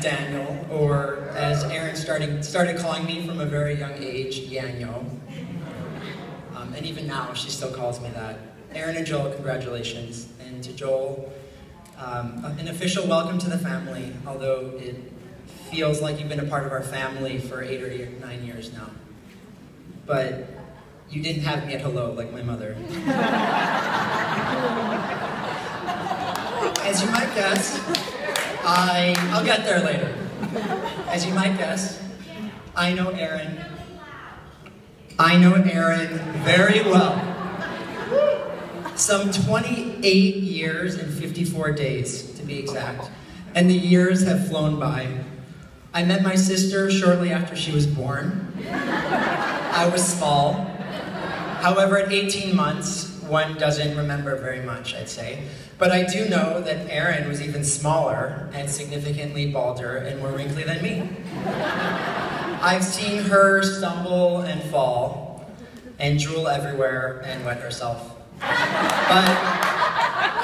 Daniel, or as Erin started calling me from a very young age, Yanyo. And even now, she still calls me that. Erin and Joel, congratulations. And to Joel, an official welcome to the family, although it feels like you've been a part of our family for 8 or 9 years now. But you didn't have me at hello like my mother. As you might guess, I'll get there later. As you might guess, I know Erin very well. Some 28 years and 54 days, to be exact. And the years have flown by. I met my sister shortly after she was born. I was small. However, at 18 months, one doesn't remember very much, I'd say. But I do know that Erin was even smaller and significantly balder and more wrinkly than me. I've seen her stumble and fall and drool everywhere and wet herself. But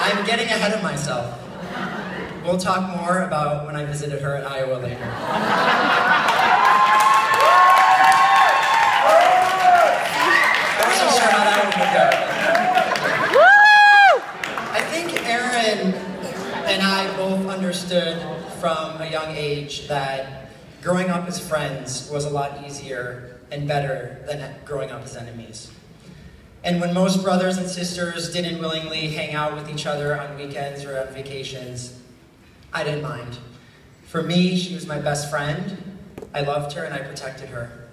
I'm getting ahead of myself. We'll talk more about when I visited her at Iowa later. I wasn't sure how that would go. I think Erin and I both understood from a young age that growing up as friends was a lot easier and better than growing up as enemies. And when most brothers and sisters didn't willingly hang out with each other on weekends or on vacations, I didn't mind. For me, she was my best friend. I loved her and I protected her.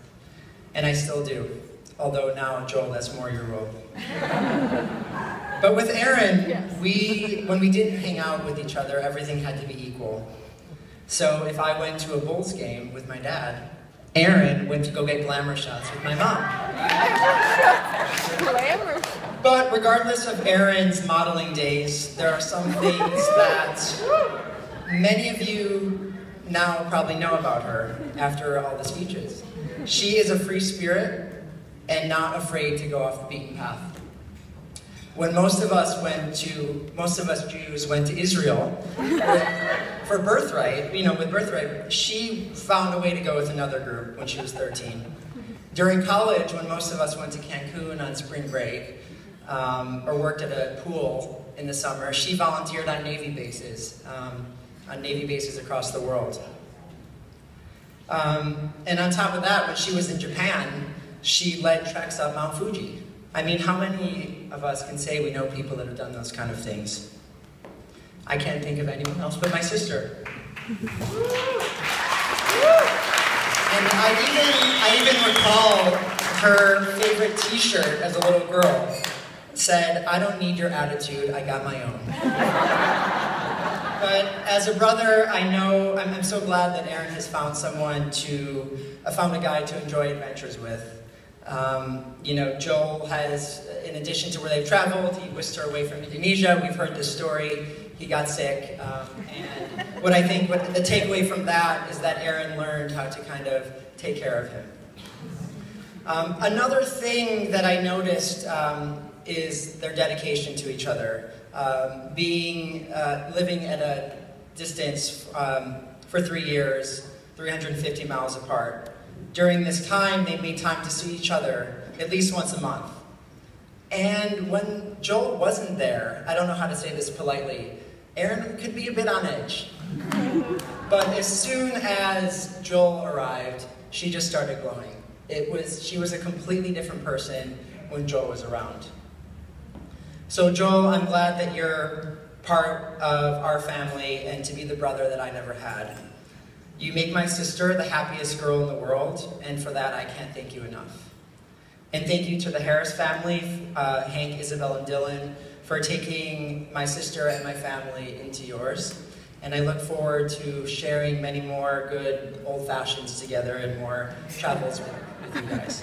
And I still do. Although now, Joel, that's more your role. But with Erin, when we didn't hang out with each other, everything had to be equal. So if I went to a Bulls game with my dad, Erin went to go get glamour shots with my mom. But regardless of Erin's modeling days, there are some things that many of you now probably know about her after all the speeches. She is a free spirit and not afraid to go off the beaten path. When most of us Jews went to Israel for Birthright, with Birthright, she found a way to go with another group when she was 13. During college, when most of us went to Cancun on spring break, or worked at a pool in the summer, she volunteered on Navy bases across the world. And on top of that, when she was in Japan, she led treks up Mount Fuji. I mean, how many of us can say we know people that have done those kind of things? I can't think of anyone else but my sister. And I even recall her favorite t-shirt as a little girl. It said, "I don't need your attitude, I got my own." But as a brother, I'm so glad that Erin has found found a guy to enjoy adventures with. Joel has, in addition to where they've traveled, he whisked her away from Indonesia. We've heard this story. He got sick. And what the takeaway from that is that Erin learned how to kind of take care of him. Another thing that I noticed is their dedication to each other. Living at a distance for 3 years, 350 miles apart. During this time, they made time to see each other at least once a month. And when Joel wasn't there, I don't know how to say this politely, Erin could be a bit on edge. But as soon as Joel arrived, she just started glowing. She was a completely different person when Joel was around. So Joel, I'm glad that you're part of our family and to be the brother that I never had. You make my sister the happiest girl in the world, and for that I can't thank you enough. And thank you to the Harris family, Hank, Isabel, and Dylan, for taking my sister and my family into yours. And I look forward to sharing many more good old fashions together and more travels with you guys.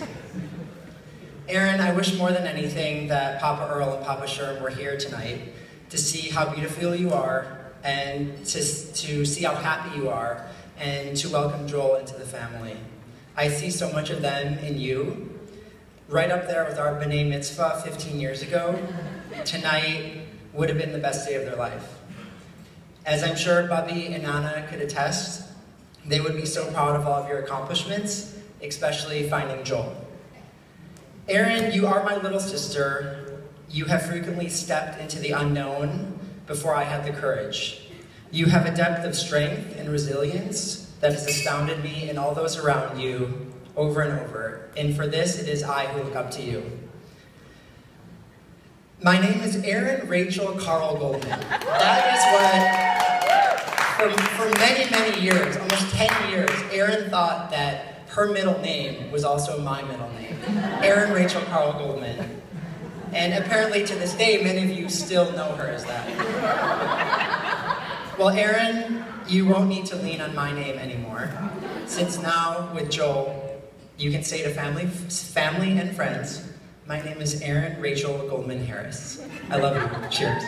Erin, I wish more than anything that Papa Earl and Papa Sherm were here tonight to see how beautiful you are and to see how happy you are and to welcome Joel into the family. I see so much of them in you. Right up there with our B'nai Mitzvah 15 years ago, tonight would have been the best day of their life. As I'm sure Bubby and Nana could attest, They would be so proud of all of your accomplishments, especially finding Joel. Erin, you are my little sister. You have frequently stepped into the unknown before I had the courage. You have a depth of strength and resilience that has astounded me and all those around you over and over. And for this, it is I who look up to you. My name is Erin Rachel Carl Goldman. That is what, for many, many years, almost 10 years, Erin thought that her middle name was also my middle name. Erin Rachel Carl Goldman. And apparently to this day, many of you still know her as that. Well, Erin, you won't need to lean on my name anymore, since now, with Joel, you can say to family and friends, my name is Erin Rachel Goldman Harris. I love you. Cheers.